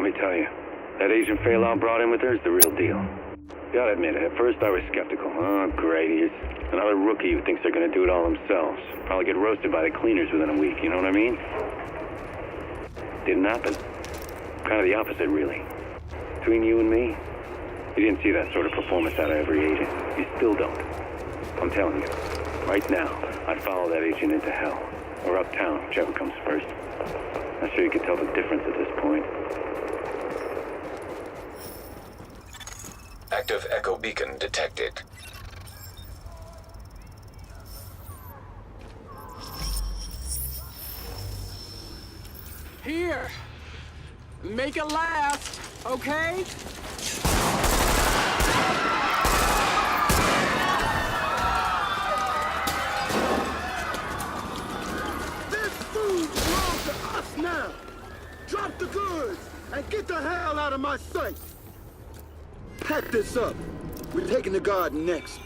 Let me tell you, that Agent Phelan brought in with her is the real deal. Gotta admit, at first I was skeptical. Oh, great, he's another rookie who thinks they're gonna do it all themselves. Probably get roasted by the cleaners within a week, you know what I mean? Didn't happen. Kind of the opposite, really. Between you and me, you didn't see that sort of performance out of every agent. You still don't. I'm telling you, right now, I'd follow that agent into hell. Or uptown, whichever comes first. Not sure you could tell the difference at this point. Active echo beacon detected. Here! Make it last, okay? This food belongs to us now! Drop the goods and get the hell out of my sight! Pack this up. We're taking the garden next.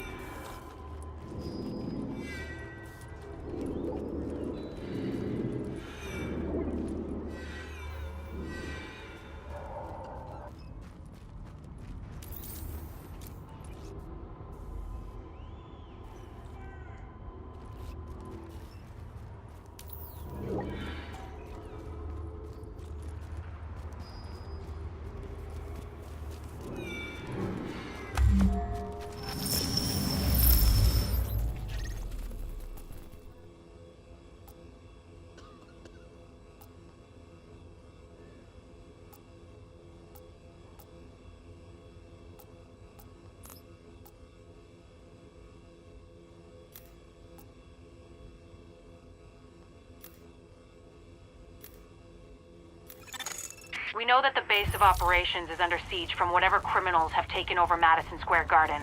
We know that the base of operations is under siege from whatever criminals have taken over Madison Square Garden.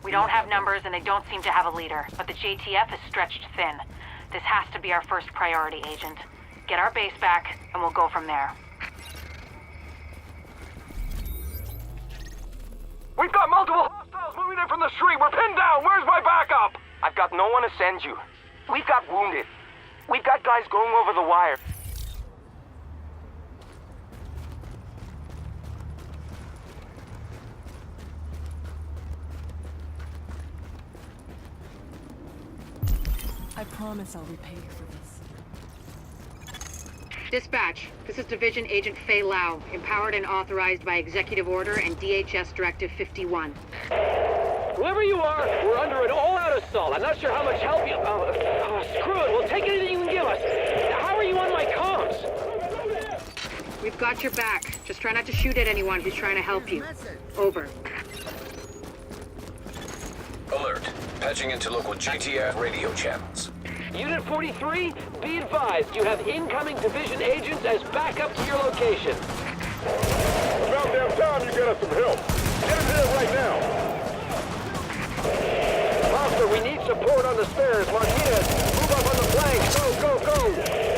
We don't have numbers and they don't seem to have a leader, but the JTF is stretched thin. This has to be our first priority, Agent. Get our base back, and we'll go from there. We've got multiple hostiles moving in from the street. We're pinned down. Where's my backup? I've got no one to send you. We've got wounded. We've got guys going over the wire. I promise I'll repay you for this. Dispatch, this is Division Agent Fei Lau, empowered and authorized by Executive Order and DHS Directive 51. Whoever you are, we're under an all-out assault. I'm not sure how much help you... screw it. We'll take anything you can give us. How are you on my comms? We've got your back. Just try not to shoot at anyone who's trying to help you. Over. Alert. Patching into local GTF radio channels. Unit 43, be advised, you have incoming division agents as backup to your location. About damn time you get us some help. Get in here right now. Master, we need support on the stairs. Martinez, move up on the flank. Go, go, go!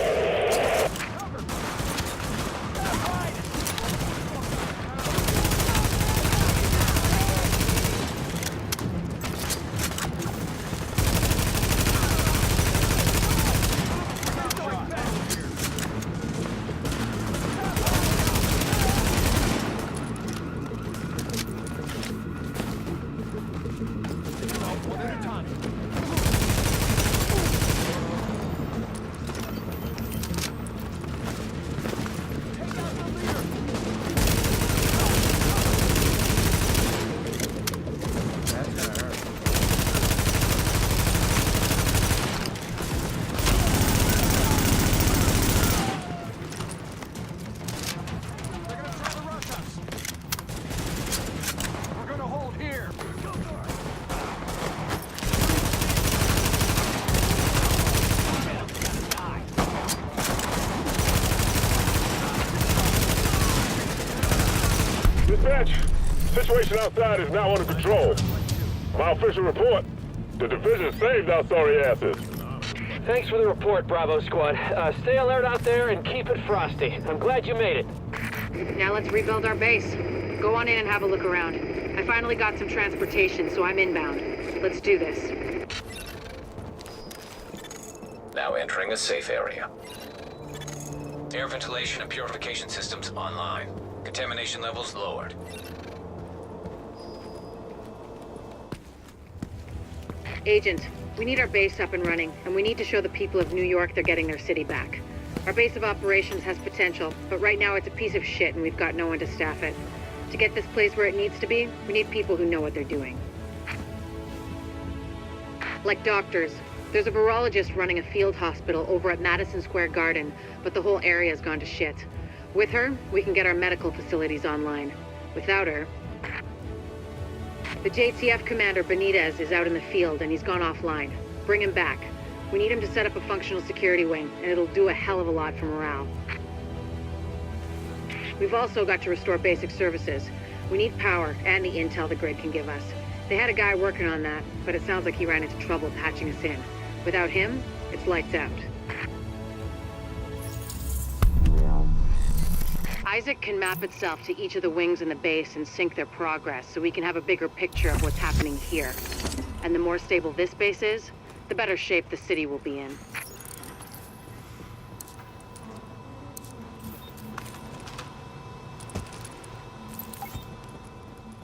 Dispatch, situation outside is now under control. My official report, the division saved our sorry asses. Thanks for the report, Bravo Squad. Stay alert out there and keep it frosty. I'm glad you made it. Now let's rebuild our base. Go on in and have a look around. I finally got some transportation, so I'm inbound. Let's do this. Now entering a safe area. Air ventilation and purification systems online. Contamination levels lowered. Agent, we need our base up and running, and we need to show the people of New York they're getting their city back. Our base of operations has potential, but right now it's a piece of shit and we've got no one to staff it. To get this place where it needs to be, we need people who know what they're doing. Like doctors. There's a virologist running a field hospital over at Madison Square Garden, but the whole area's gone to shit. With her, we can get our medical facilities online. Without her... The JTF commander, Benitez, is out in the field and he's gone offline. Bring him back. We need him to set up a functional security wing, and it'll do a hell of a lot for morale. We've also got to restore basic services. We need power and the intel the grid can give us. They had a guy working on that, but it sounds like he ran into trouble patching us in. Without him, it's lights out. Isaac can map itself to each of the wings in the base and sync their progress so we can have a bigger picture of what's happening here. And the more stable this base is, the better shape the city will be in.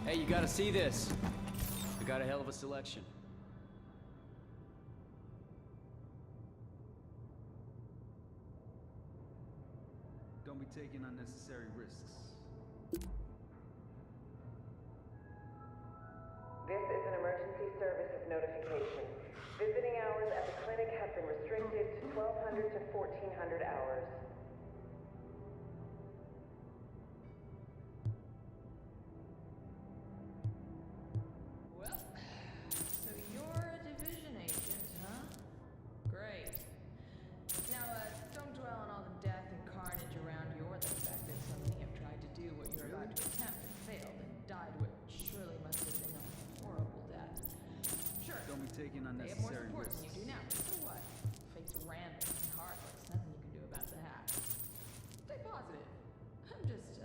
Hey, you gotta see this. We got a hell of a selection. Don't be taking unnecessary risks. This is an emergency services notification. Visiting hours at the clinic have been restricted to 1200 to 1400 hours. Well, so you're a division agent, huh? Great. Now, don't dwell on all the death and carnage around you or the fact that so many have tried to do what you're about to attempt and failed and died what surely must have been a horrible death. Sure. Don't be taking They have more unnecessary support risks. than you do now, but so what? Fate's random and heartless. Nothing you can do about that. Stay positive. I'm just,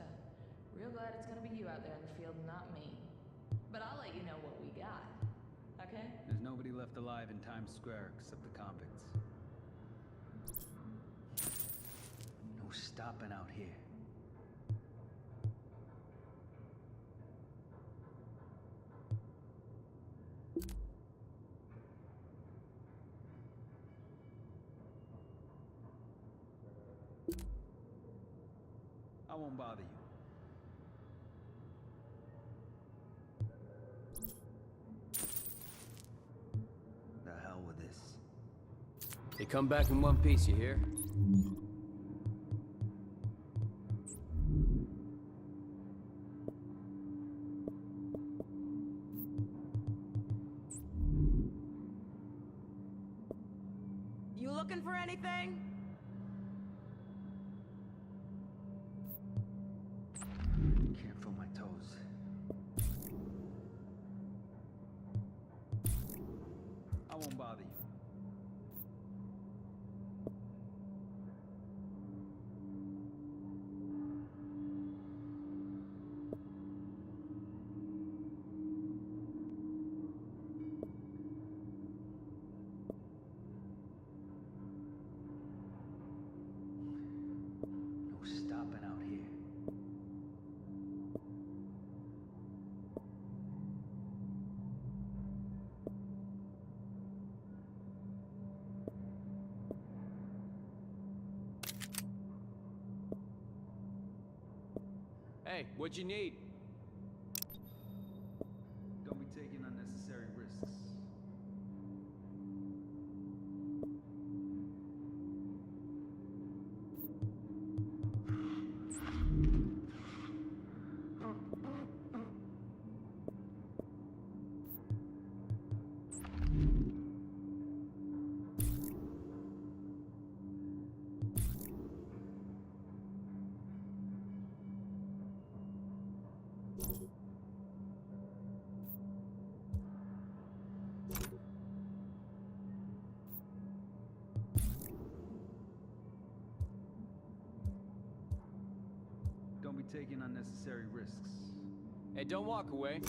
real glad it's gonna be you out there in the field and not me. But I'll let you know what we got. Okay? There's nobody left alive in Times Square except the convicts. No stopping out here. won't bother you. The hell with this. They come back in one piece, you hear? You looking for anything? Can't feel my toes. I won't bother you. No stopping out here. Hey, what you need? Don't be taking unnecessary risks. Don't be taking unnecessary risks. Hey, don't walk away.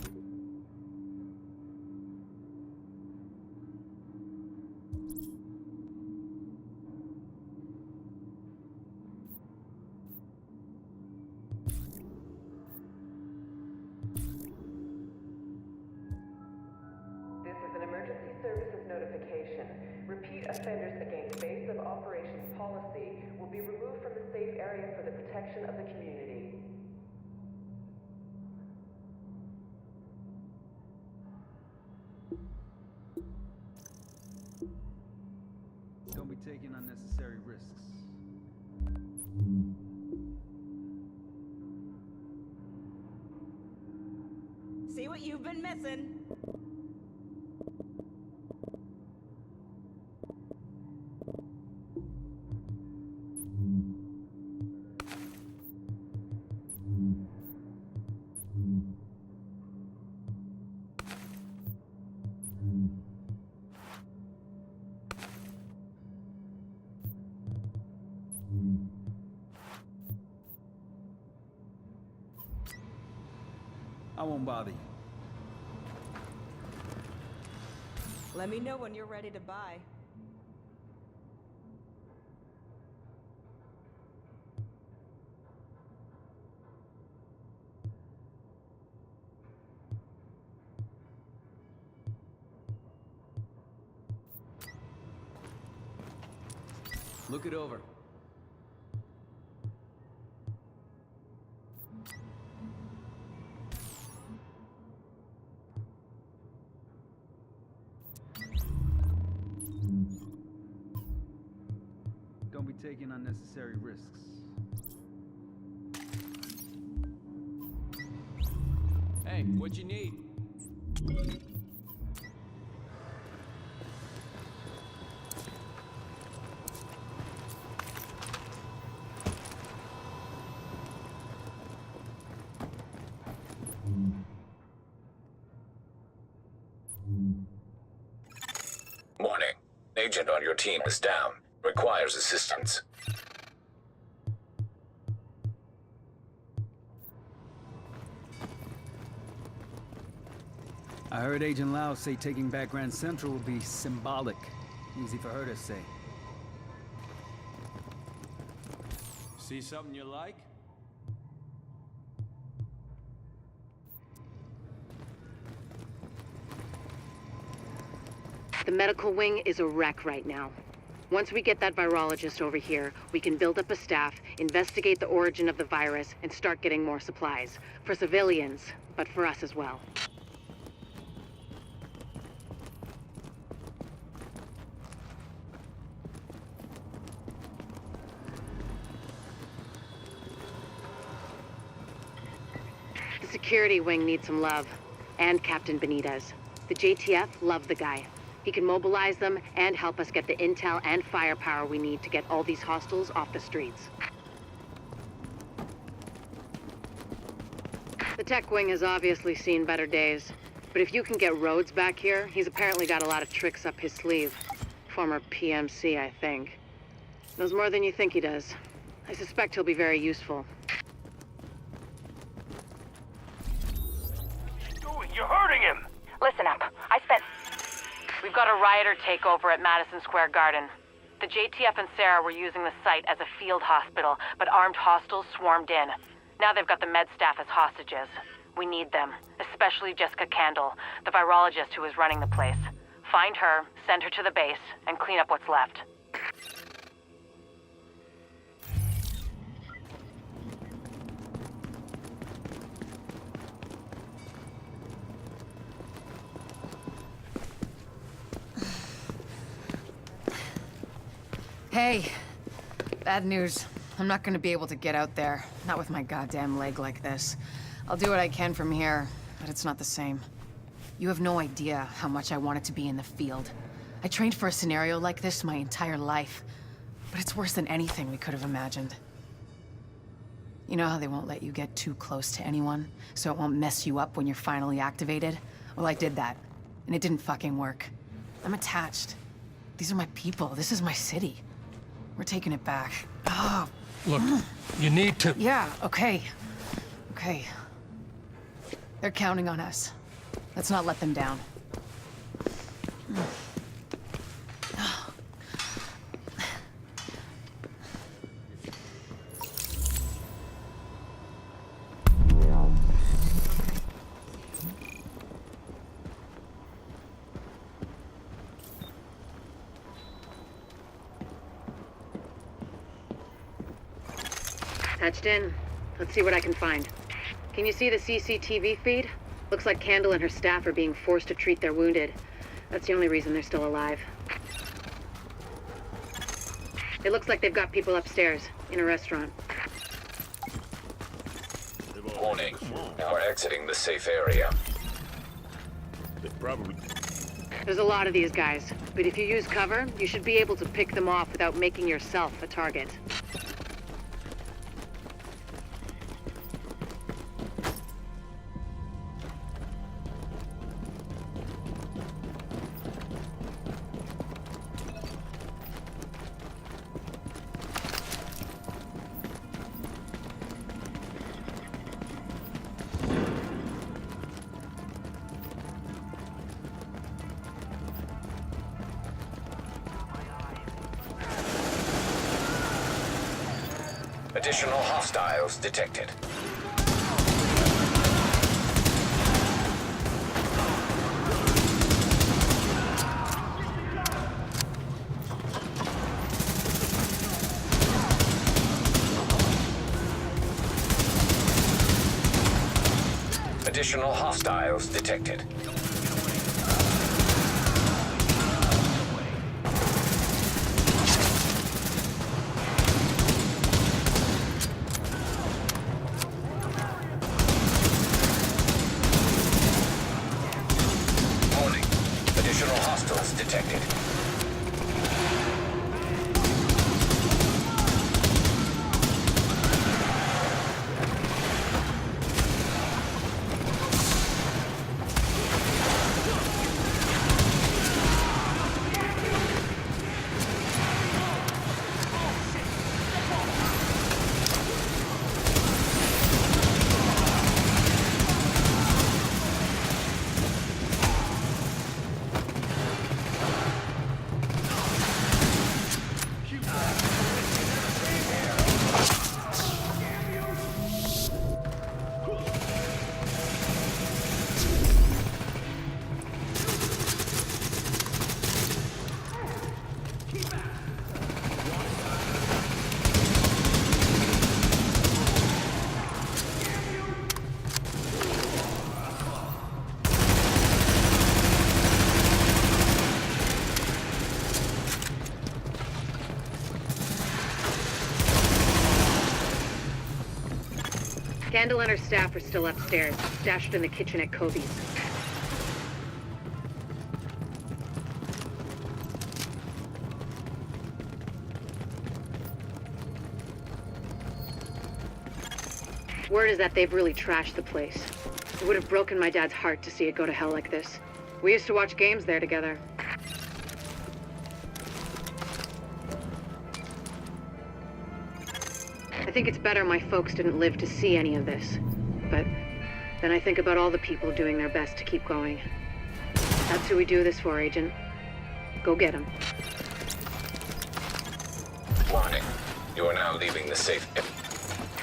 This is an emergency services notification. Repeat offenders against base of operations policy will be removed from the safe area for the protection of the community. Don't be taking unnecessary risks. See what you've been missing? I won't bother you. Let me know when you're ready to buy. Look it over. Don't be taking unnecessary risks. Hey, what you need? Warning. Agent on your team is down. Requires assistance. I heard Agent Lau say taking back Grand Central will be symbolic. Easy for her to say. See something you like? The medical wing is a wreck right now. Once we get that virologist over here, we can build up a staff, investigate the origin of the virus, and start getting more supplies. For civilians, but for us as well. The security wing needs some love. And Captain Benitez. The JTF love the guy. He can mobilize them and help us get the intel and firepower we need to get all these hostiles off the streets. The tech wing has obviously seen better days. But if you can get Rhodes back here, he's apparently got a lot of tricks up his sleeve. Former PMC, I think. Knows more than you think he does. I suspect he'll be very useful. You're hurting him! Listen up. We've got a rioter takeover at Madison Square Garden. The JTF and Sarah were using the site as a field hospital, but armed hostiles swarmed in. Now they've got the med staff as hostages. We need them, especially Jessica Candle, the virologist who is running the place. Find her, send her to the base, and clean up what's left. Hey, bad news. I'm not gonna be able to get out there. Not with my goddamn leg like this. I'll do what I can from here, but it's not the same. You have no idea how much I wanted to be in the field. I trained for a scenario like this my entire life, but it's worse than anything we could have imagined. You know how they won't let you get too close to anyone, so it won't mess you up when you're finally activated? Well, I did that, and it didn't fucking work. I'm attached. These are my people. This is my city. We're taking it back. Oh. Look, you need to... Yeah, okay. Okay. They're counting on us. Let's not let them down. Patched in. Let's see what I can find. Can you see the CCTV feed? Looks like Candle and her staff are being forced to treat their wounded. That's the only reason they're still alive. It looks like they've got people upstairs, in a restaurant. Warning. Now we're exiting the safe area. There's a lot of these guys, but if you use cover, you should be able to pick them off without making yourself a target. Additional hostiles detected. Additional hostiles detected. Warning. Additional hostiles detected. Candle and her staff are still upstairs, stashed in the kitchen at Kobe's. Word is that they've really trashed the place. It would have broken my dad's heart to see it go to hell like this. We used to watch games there together. I think it's better my folks didn't live to see any of this. But then I think about all the people doing their best to keep going. That's who we do this for, Agent. Go get them. Warning. You are now leaving the safe.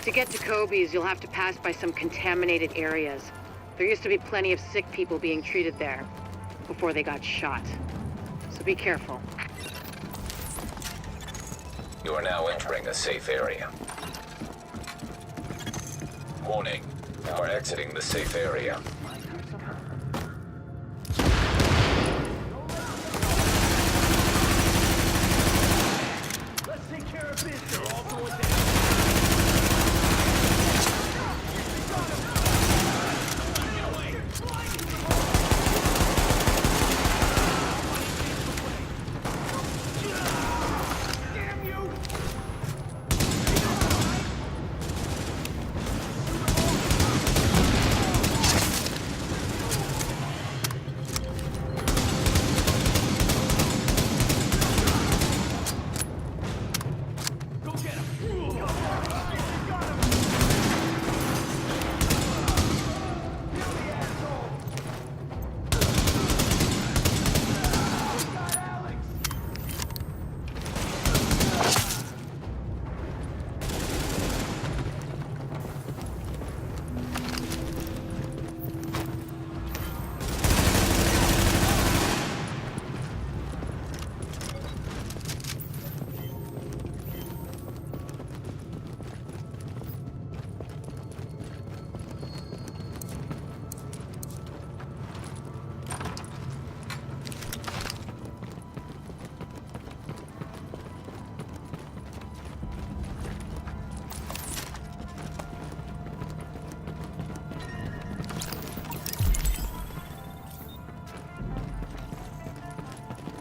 To get to Kobe's, you'll have to pass by some contaminated areas. There used to be plenty of sick people being treated there before they got shot. So be careful. You are now entering a safe area. Warning. You are exiting the safe area. Let's take care of this. They're all going down.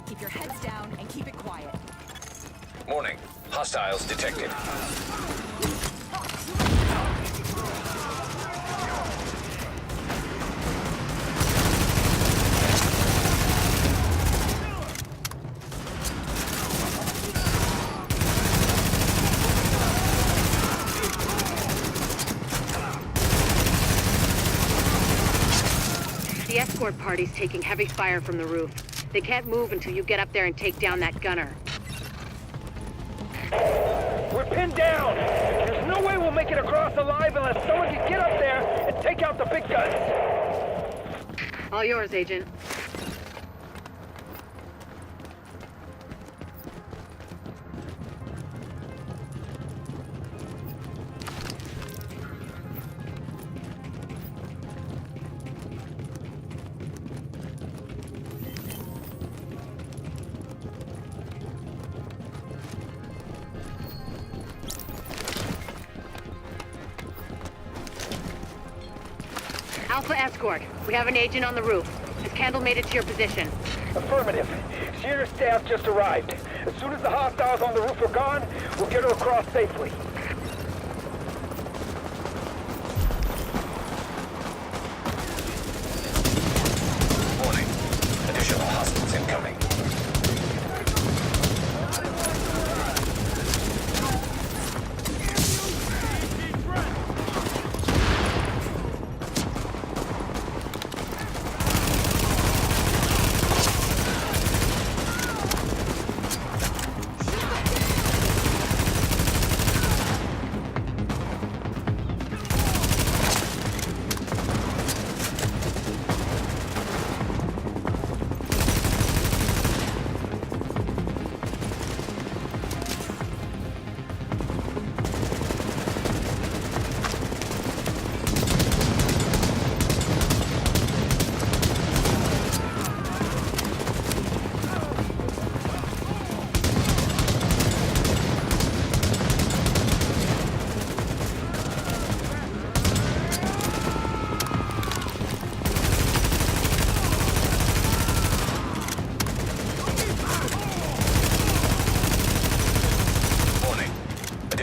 Keep your heads down and keep it quiet. Warning. Hostiles detected. The escort party's taking heavy fire from the roof. They can't move until you get up there and take down that gunner. We're pinned down! There's no way we'll make it across alive unless someone can get up there and take out the big guns! All yours, Agent. Alpha Escort, we have an agent on the roof. Has Candle made it to your position? Affirmative. She and her staff just arrived. As soon as the hostiles on the roof are gone, we'll get her across safely. Warning. Additional hostiles incoming.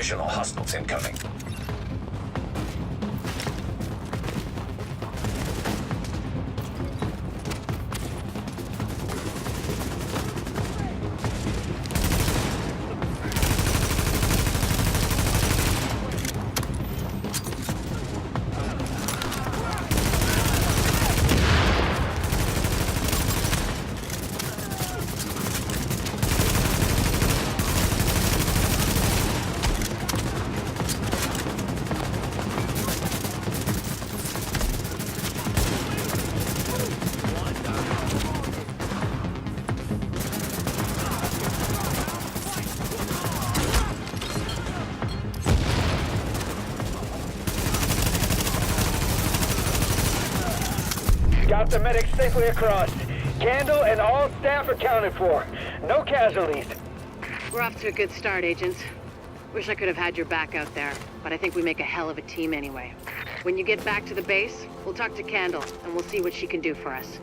additional hostiles incoming. Got the medics safely across. Candle and all staff accounted for. No casualties. We're off to a good start, agents. Wish I could have had your back out there, but I think we make a hell of a team anyway. When you get back to the base, we'll talk to Candle, and we'll see what she can do for us.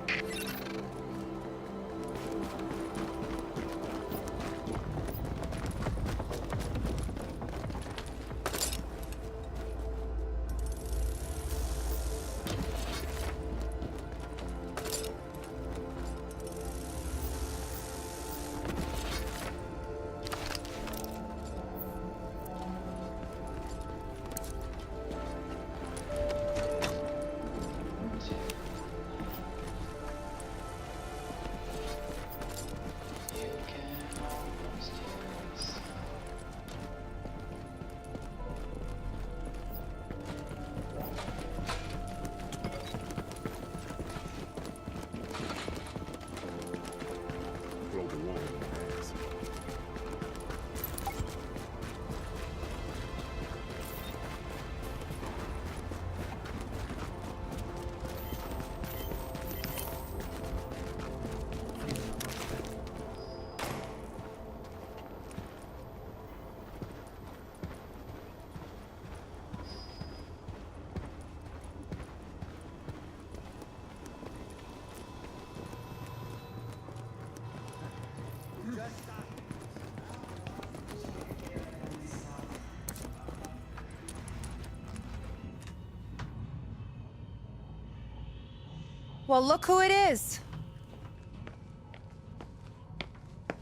Well, look who it is.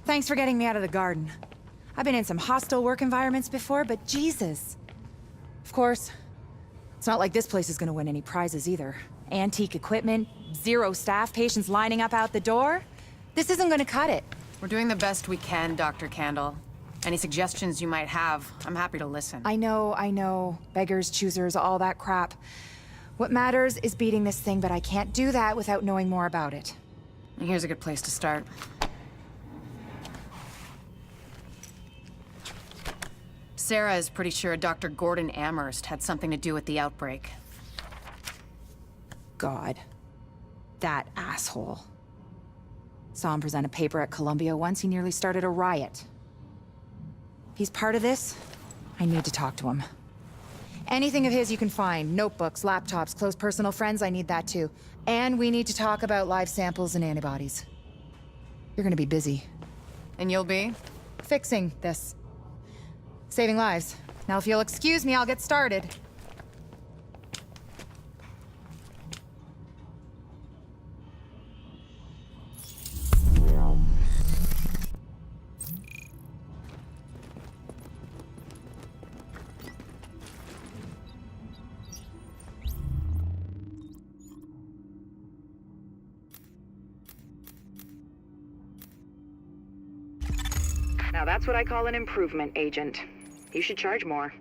Thanks for getting me out of the garden. I've been in some hostile work environments before, but Jesus. Of course, it's not like this place is gonna win any prizes either. Antique equipment, zero staff, patients lining up out the door. This isn't gonna cut it. We're doing the best we can, Dr. Candle. Any suggestions you might have, I'm happy to listen. I know. Beggars, choosers, all that crap. What matters is beating this thing, but I can't do that without knowing more about it. Here's a good place to start. Sarah is pretty sure Dr. Gordon Amherst had something to do with the outbreak. God. That asshole. Saw him present a paper at Columbia once. He nearly started a riot. If he's part of this, I need to talk to him. Anything of his you can find. Notebooks, laptops, close personal friends, I need that too. And we need to talk about live samples and antibodies. You're gonna be busy. And you'll be? Fixing this. Saving lives. Now if you'll excuse me, I'll get started. Now that's what I call an improvement, Agent. You should charge more.